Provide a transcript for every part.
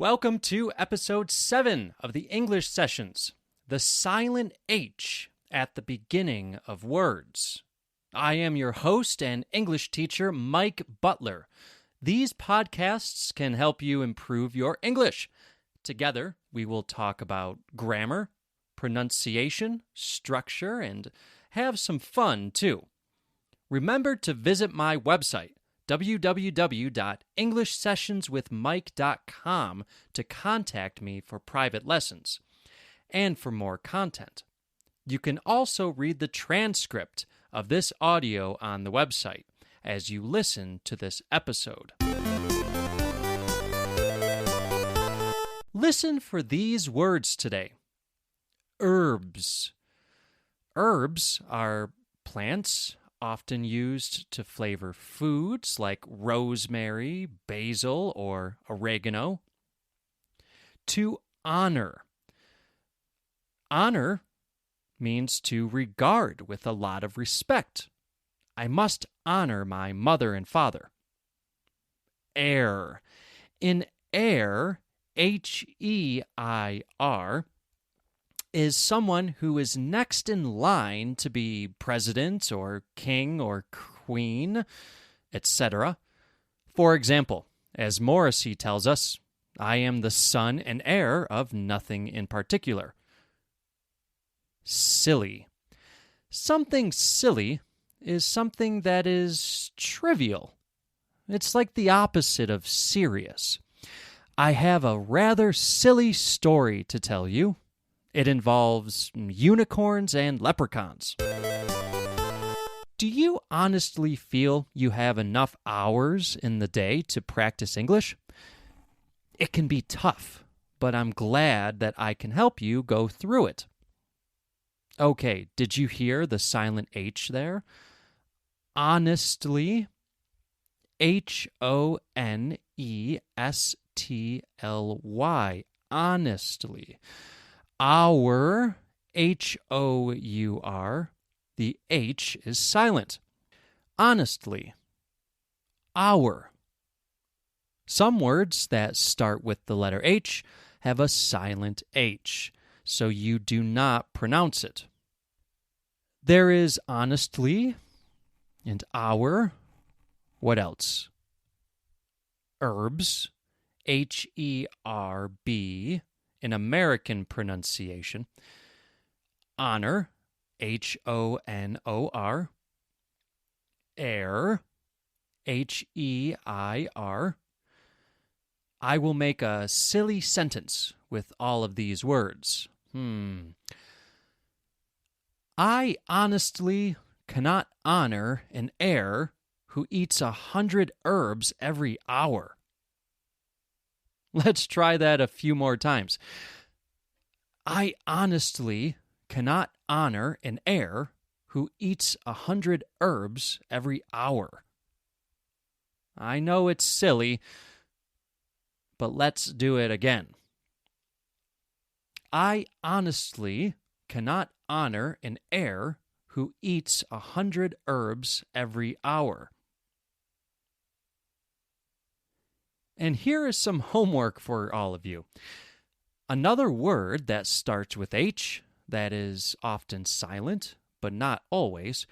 Welcome to episode 7 of the English Sessions, the silent H at the beginning of words. I am your host and English teacher, Mike Butler. These podcasts can help you improve your English. Together, we will talk about grammar, pronunciation, structure, and have some fun, too. Remember to visit my website, www.englishsessionswithmike.com, to contact me for private lessons and for more content. You can also read the transcript of this audio on the website as you listen to this episode. Listen for these words today. Herbs. Herbs are plants often used to flavor foods like rosemary, basil, or oregano. To honor. Honor means to regard with a lot of respect. I must honor my mother and father. Heir. In heir, H-E-I-R, is someone who is next in line to be president or king or queen, etc. For example, as Morrissey tells us, I am the son and heir of nothing in particular. Silly. Something silly is something that is trivial. It's like the opposite of serious. I have a rather silly story to tell you. It involves unicorns and leprechauns. Do you honestly feel you have enough hours in the day to practice English? It can be tough, but I'm glad that I can help you go through it. Okay, did you hear the silent H there? Honestly, H-O-N-E-S-T-L-Y, honestly. Our, H-O-U-R, the H is silent. Honestly. Our. Some words that start with the letter H have a silent H, so you do not pronounce it. There is honestly and our. What else? Herbs, H-E-R-B, in American pronunciation. Honor, H-O-N-O-R. Heir, H-E-I-R. I will make a silly sentence with all of these words. I honestly cannot honor an heir who eats 100 herbs every hour. Let's try that a few more times. I honestly cannot honor an heir who eats 100 herbs every hour. I know it's silly, but let's do it again. I honestly cannot honor an heir who eats 100 herbs every hour. And here is some homework for all of you. Another word that starts with H, that is often silent, but not always,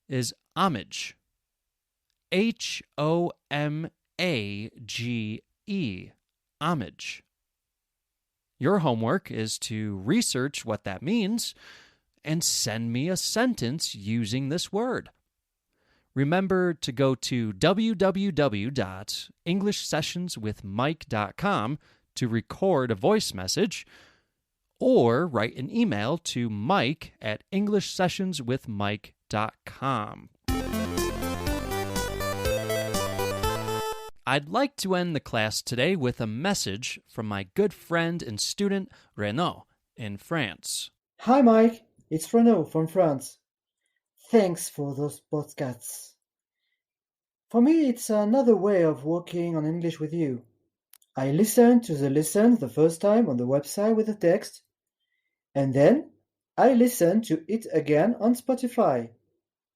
is homage. H-O-M-A-G-E, homage. Your homework is to research what that means and send me a sentence using this word. Remember to go to www.englishsessionswithmike.com to record a voice message or write an email to mike@englishsessionswithmike.com. I'd like to end the class today with a message from my good friend and student Renaud in France. Hi Mike, it's Renaud from France. Thanks for those podcasts. For me, it's another way of working on English with you. I listened to the lesson the first time on the website with the text, and then I listened to it again on Spotify.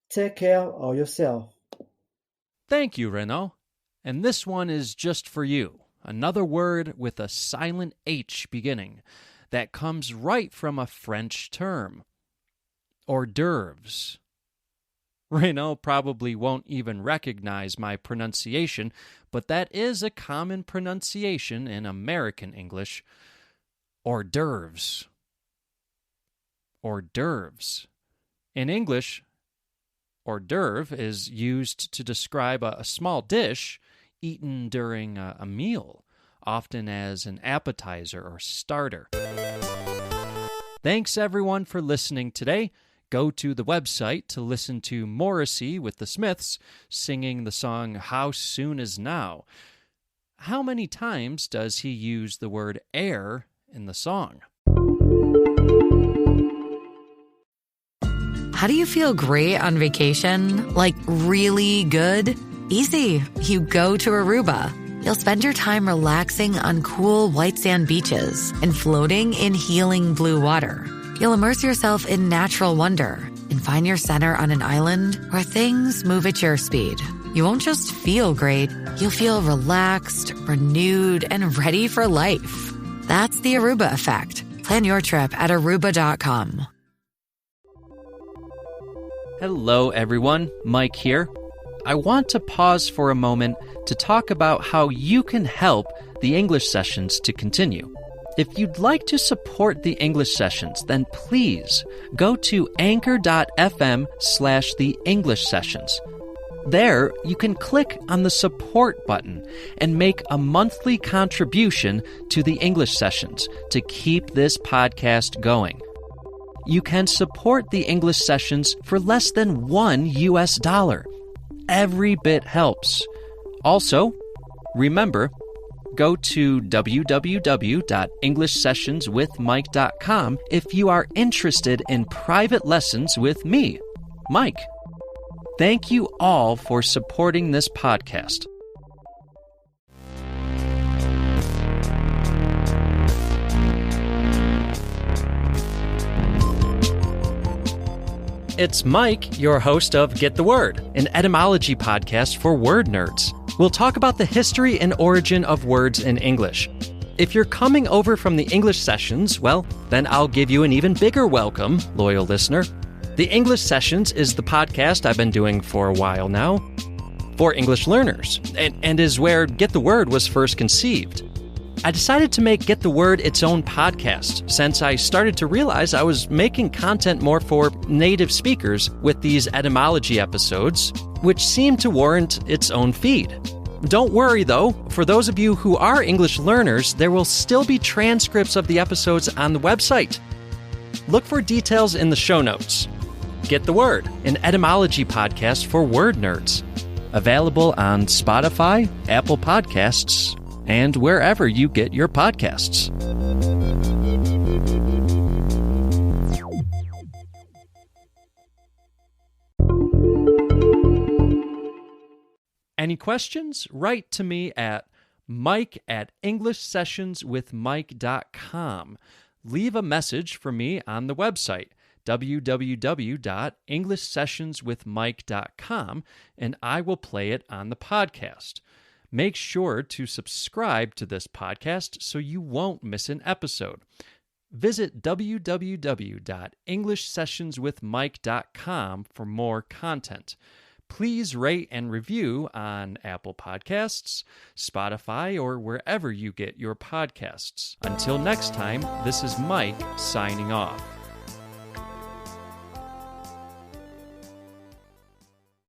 Take care of yourself. Thank you, Renaud. And this one is just for you. another word with a silent H beginning that comes right from a French term. Hors d'oeuvres. Reno probably won't even recognize my pronunciation, but that is a common pronunciation in American English. Hors d'oeuvres. Hors d'oeuvres. In English, hors d'oeuvre is used to describe a small dish eaten during a meal, often as an appetizer or starter. Thanks everyone for listening today. Go to the website to listen to Morrissey with the Smiths singing the song How Soon Is Now. How many times does he use the word air in the song? How do you feel great on vacation? Like really good? Easy. You go to Aruba. You'll spend your time relaxing on cool white sand beaches and floating in healing blue water. You'll immerse yourself in natural wonder and find your center on an island where things move at your speed. You won't just feel great, you'll feel relaxed, renewed, and ready for life. That's the Aruba effect. Plan your trip at Aruba.com. Hello everyone, Mike here. I want to pause for a moment to talk about how you can help the English sessions to continue. If you'd like to support the English sessions, then please go to anchor.fm/the English sessions. There, you can click on the support button and make a monthly contribution to the English sessions to keep this podcast going. You can support the English sessions for less than $1. Every bit helps. Also, remember, go to www.englishsessionswithmike.com if you are interested in private lessons with me, Mike. Thank you all for supporting this podcast. It's Mike, your host of Get the Word, an etymology podcast for word nerds. We'll talk about the history and origin of words in English. If you're coming over from the English sessions, well, then I'll give you an even bigger welcome, loyal listener. The English Sessions is the podcast I've been doing for a while now for English learners, and is where Get the Word was first conceived. I decided to make Get the Word its own podcast since I started to realize I was making content more for native speakers with these etymology episodes, which seemed to warrant its own feed. Don't worry though, for those of you who are English learners, there will still be transcripts of the episodes on the website. Look for details in the show notes. Get the Word, an etymology podcast for word nerds. Available on Spotify, Apple Podcasts, and wherever you get your podcasts. Any questions? Write to me at mike@englishsessionswithmike.com. Leave a message for me on the website, www.englishsessionswithmike.com, and I will play it on the podcast. Make sure to subscribe to this podcast so you won't miss an episode. Visit www.englishsessionswithmike.com for more content. Please rate and review on Apple Podcasts, Spotify, or wherever you get your podcasts. Until next time, this is Mike signing off.